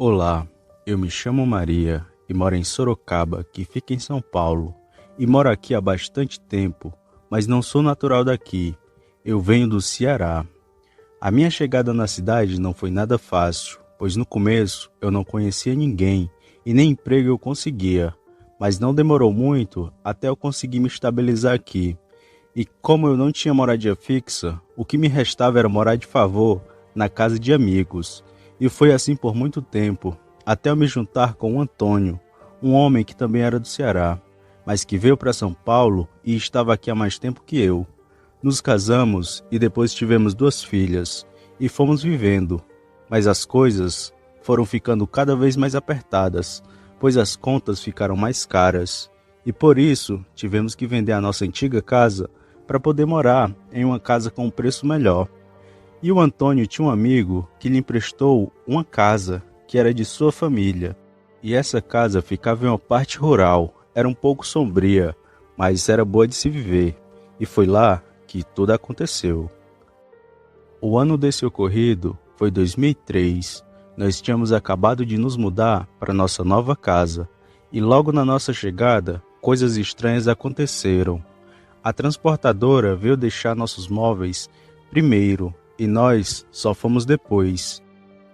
Olá, eu me chamo Maria e moro em Sorocaba, que fica em São Paulo. E moro aqui há bastante tempo, mas não sou natural daqui. Eu venho do Ceará. A minha chegada na cidade não foi nada fácil, pois no começo eu não conhecia ninguém e nem emprego eu conseguia. Mas não demorou muito até eu conseguir me estabilizar aqui. E como eu não tinha moradia fixa, o que me restava era morar de favor na casa de amigos. E foi assim por muito tempo, até eu me juntar com o Antônio, um homem que também era do Ceará, mas que veio para São Paulo e estava aqui há mais tempo que eu. Nos casamos e depois tivemos 2 filhas e fomos vivendo, mas as coisas foram ficando cada vez mais apertadas, pois as contas ficaram mais caras. E por isso tivemos que vender a nossa antiga casa para poder morar em uma casa com um preço melhor. E o Antônio tinha um amigo que lhe emprestou uma casa que era de sua família. E essa casa ficava em uma parte rural, era um pouco sombria, mas era boa de se viver. E foi lá que tudo aconteceu. O ano desse ocorrido foi 2003. Nós tínhamos acabado de nos mudar para nossa nova casa. E logo na nossa chegada, coisas estranhas aconteceram. A transportadora veio deixar nossos móveis primeiro e nós só fomos depois.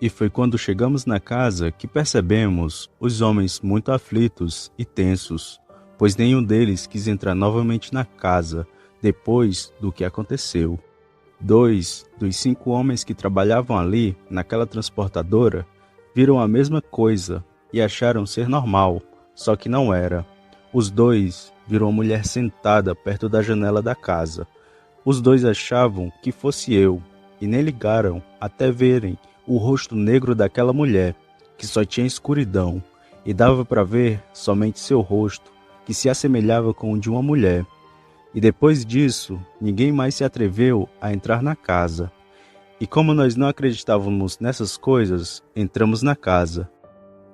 E foi quando chegamos na casa que percebemos os homens muito aflitos e tensos, pois nenhum deles quis entrar novamente na casa depois do que aconteceu. 2 dos 5 homens que trabalhavam ali, naquela transportadora, viram a mesma coisa e acharam ser normal, só que não era. Os 2 viram uma mulher sentada perto da janela da casa. Os 2 achavam que fosse eu, e nem ligaram até verem o rosto negro daquela mulher, que só tinha escuridão, e dava para ver somente seu rosto, que se assemelhava com o de uma mulher. E depois disso, ninguém mais se atreveu a entrar na casa. E como nós não acreditávamos nessas coisas, entramos na casa.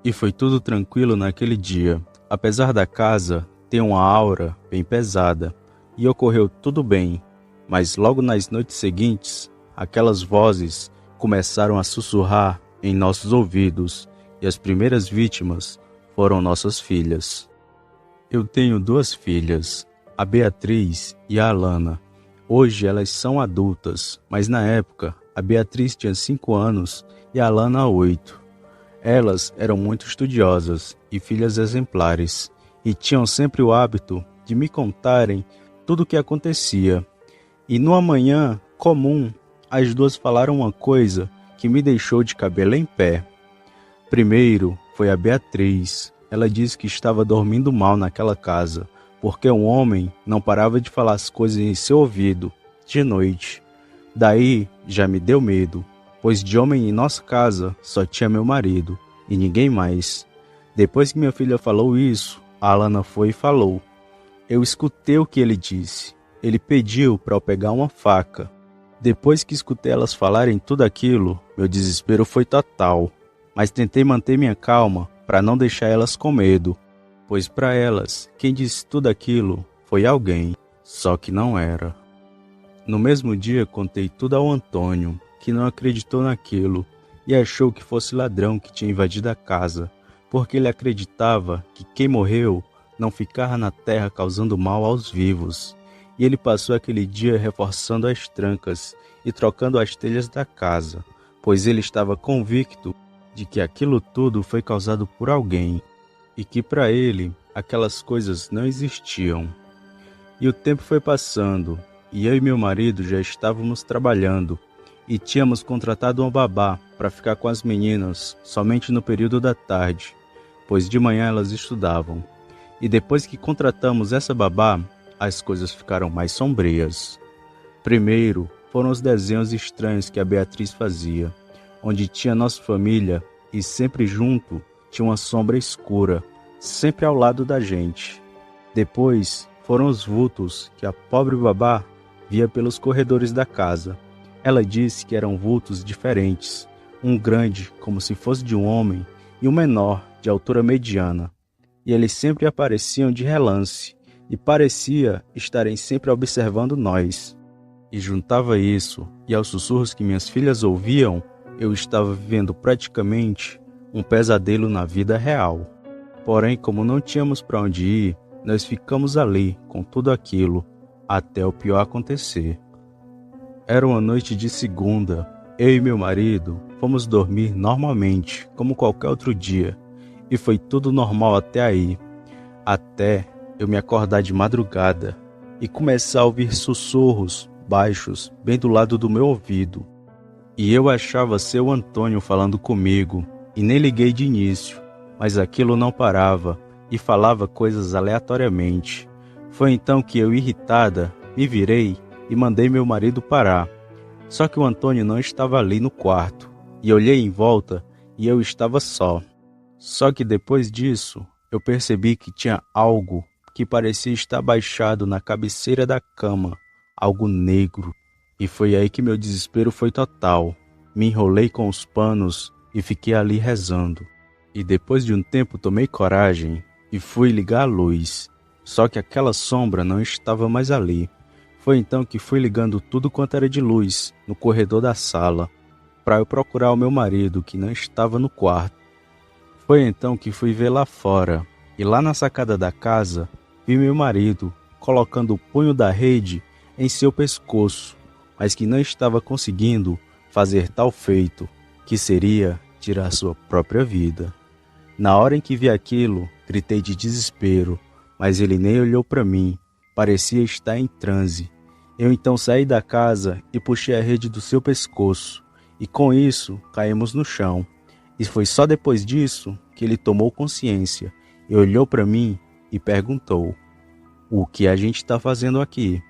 E foi tudo tranquilo naquele dia, apesar da casa ter uma aura bem pesada, e ocorreu tudo bem, mas logo nas noites seguintes, aquelas vozes começaram a sussurrar em nossos ouvidos, e as primeiras vítimas foram nossas filhas. Eu tenho 2 filhas, a Beatriz e a Alana. Hoje elas são adultas, mas na época a Beatriz tinha 5 anos e a Alana 8. Elas eram muito estudiosas e filhas exemplares, e tinham sempre o hábito de me contarem tudo o que acontecia. E numa manhã comum, as 2 falaram uma coisa que me deixou de cabelo em pé. Primeiro foi a Beatriz. Ela disse que estava dormindo mal naquela casa, porque um homem não parava de falar as coisas em seu ouvido, de noite. Daí já me deu medo, pois de homem em nossa casa só tinha meu marido, e ninguém mais. Depois que minha filha falou isso, a Alana foi e falou. Eu escutei o que ele disse. Ele pediu para eu pegar uma faca. Depois que escutei elas falarem tudo aquilo, meu desespero foi total. Mas tentei manter minha calma para não deixar elas com medo, pois para elas, quem disse tudo aquilo foi alguém, só que não era. No mesmo dia contei tudo ao Antônio, que não acreditou naquilo e achou que fosse ladrão que tinha invadido a casa, porque ele acreditava que quem morreu não ficava na terra causando mal aos vivos. E ele passou aquele dia reforçando as trancas e trocando as telhas da casa, pois ele estava convicto de que aquilo tudo foi causado por alguém, e que para ele aquelas coisas não existiam. E o tempo foi passando, e eu e meu marido já estávamos trabalhando, e tínhamos contratado uma babá para ficar com as meninas somente no período da tarde, pois de manhã elas estudavam. E depois que contratamos essa babá, as coisas ficaram mais sombrias. Primeiro foram os desenhos estranhos que a Beatriz fazia, onde tinha nossa família e sempre junto tinha uma sombra escura, sempre ao lado da gente. Depois foram os vultos que a pobre babá via pelos corredores da casa. Ela disse que eram vultos diferentes, um grande como se fosse de um homem e um menor de altura mediana. E eles sempre apareciam de relance e parecia estarem sempre observando nós. E juntava isso e aos sussurros que minhas filhas ouviam, eu estava vivendo praticamente um pesadelo na vida real. Porém, como não tínhamos para onde ir, nós ficamos ali com tudo aquilo, até o pior acontecer. Era uma noite de segunda. Eu e meu marido fomos dormir normalmente, como qualquer outro dia, e foi tudo normal até aí, até eu me acordar de madrugada e começar a ouvir sussurros baixos bem do lado do meu ouvido. E eu achava ser o Antônio falando comigo, e nem liguei de início, mas aquilo não parava e falava coisas aleatoriamente. Foi então que eu, irritada, me virei e mandei meu marido parar. Só que o Antônio não estava ali no quarto, e olhei em volta e eu estava só. Só que depois disso, eu percebi que tinha algo que parecia estar baixado na cabeceira da cama, algo negro. E foi aí que meu desespero foi total. Me enrolei com os panos e fiquei ali rezando. E depois de um tempo tomei coragem e fui ligar a luz. Só que aquela sombra não estava mais ali. Foi então que fui ligando tudo quanto era de luz no corredor da sala, para eu procurar o meu marido, que não estava no quarto. Foi então que fui ver lá fora, e lá na sacada da casa, vi meu marido colocando o punho da rede em seu pescoço, mas que não estava conseguindo fazer tal feito, que seria tirar sua própria vida. Na hora em que vi aquilo, gritei de desespero, mas ele nem olhou para mim, parecia estar em transe. Eu então saí da casa e puxei a rede do seu pescoço, e com isso caímos no chão. E foi só depois disso que ele tomou consciência e olhou para mim e perguntou: "O que a gente está fazendo aqui?"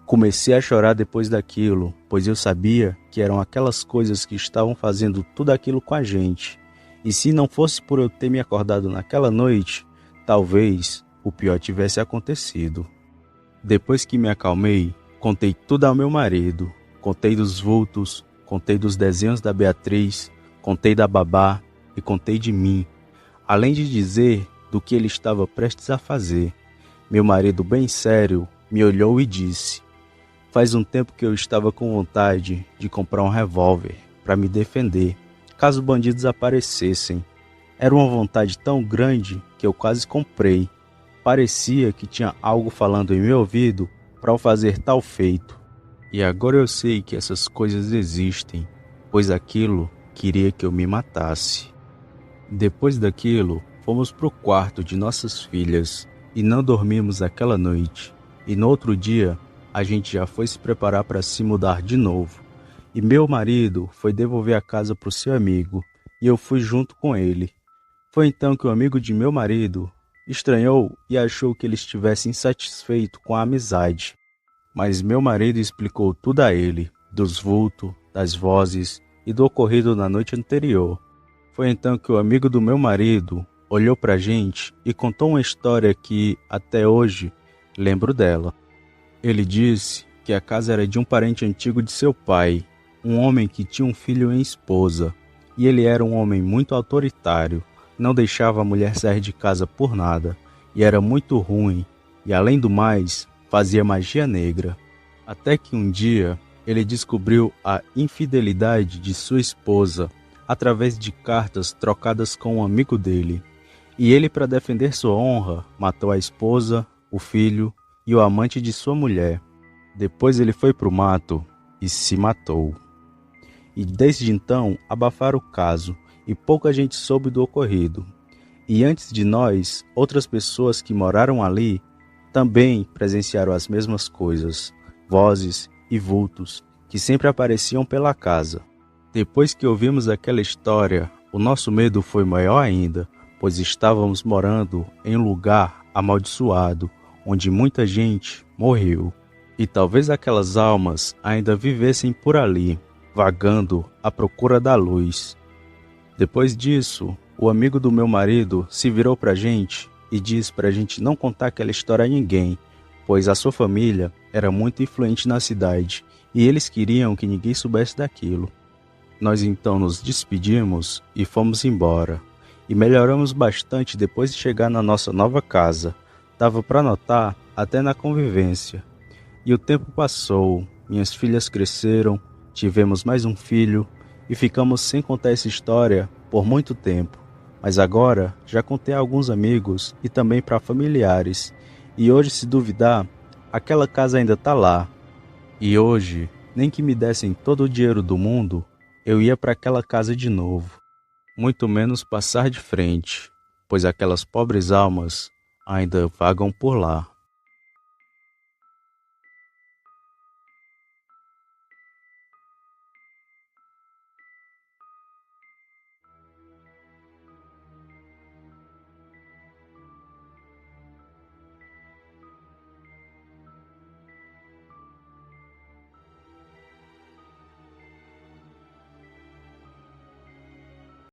Comecei a chorar depois daquilo, pois eu sabia que eram aquelas coisas que estavam fazendo tudo aquilo com a gente. E se não fosse por eu ter me acordado naquela noite, talvez o pior tivesse acontecido. Depois que me acalmei, contei tudo ao meu marido. Contei dos vultos, contei dos desenhos da Beatriz, contei da babá e contei de mim, além de dizer do que ele estava prestes a fazer. Meu marido, bem sério, me olhou e disse: "Faz um tempo que eu estava com vontade de comprar um revólver para me defender, caso bandidos aparecessem. Era uma vontade tão grande que eu quase comprei. Parecia que tinha algo falando em meu ouvido para eu fazer tal feito. E agora eu sei que essas coisas existem, pois aquilo queria que eu me matasse." Depois daquilo, fomos para o quarto de nossas filhas e não dormimos aquela noite. E no outro dia, a gente já foi se preparar para se mudar de novo. E meu marido foi devolver a casa para o seu amigo, e eu fui junto com ele. Foi então que o amigo de meu marido estranhou e achou que ele estivesse insatisfeito com a amizade. Mas meu marido explicou tudo a ele, dos vultos, das vozes e do ocorrido na noite anterior. Foi então que o amigo do meu marido olhou pra gente e contou uma história que, até hoje, lembro dela. Ele disse que a casa era de um parente antigo de seu pai, um homem que tinha um filho e esposa, e ele era um homem muito autoritário, não deixava a mulher sair de casa por nada, e era muito ruim, e além do mais, fazia magia negra. Até que um dia, ele descobriu a infidelidade de sua esposa através de cartas trocadas com um amigo dele. E ele, para defender sua honra, matou a esposa, o filho e o amante de sua mulher. Depois ele foi para o mato e se matou. E desde então abafaram o caso e pouca gente soube do ocorrido. E antes de nós, outras pessoas que moraram ali também presenciaram as mesmas coisas, vozes e vultos que sempre apareciam pela casa. Depois que ouvimos aquela história, o nosso medo foi maior ainda, pois estávamos morando em um lugar amaldiçoado, onde muita gente morreu. E talvez aquelas almas ainda vivessem por ali, vagando à procura da luz. Depois disso, o amigo do meu marido se virou pra gente e disse pra gente não contar aquela história a ninguém, pois a sua família era muito influente na cidade e eles queriam que ninguém soubesse daquilo. Nós então nos despedimos e fomos embora. E melhoramos bastante depois de chegar na nossa nova casa. Dava para notar até na convivência. E o tempo passou, minhas filhas cresceram, tivemos mais um filho e ficamos sem contar essa história por muito tempo, mas agora já contei a alguns amigos e também para familiares. E hoje, se duvidar, aquela casa ainda tá lá. E hoje, nem que me dessem todo o dinheiro do mundo, eu ia para aquela casa de novo. Muito menos passar de frente, pois aquelas pobres almas ainda vagam por lá.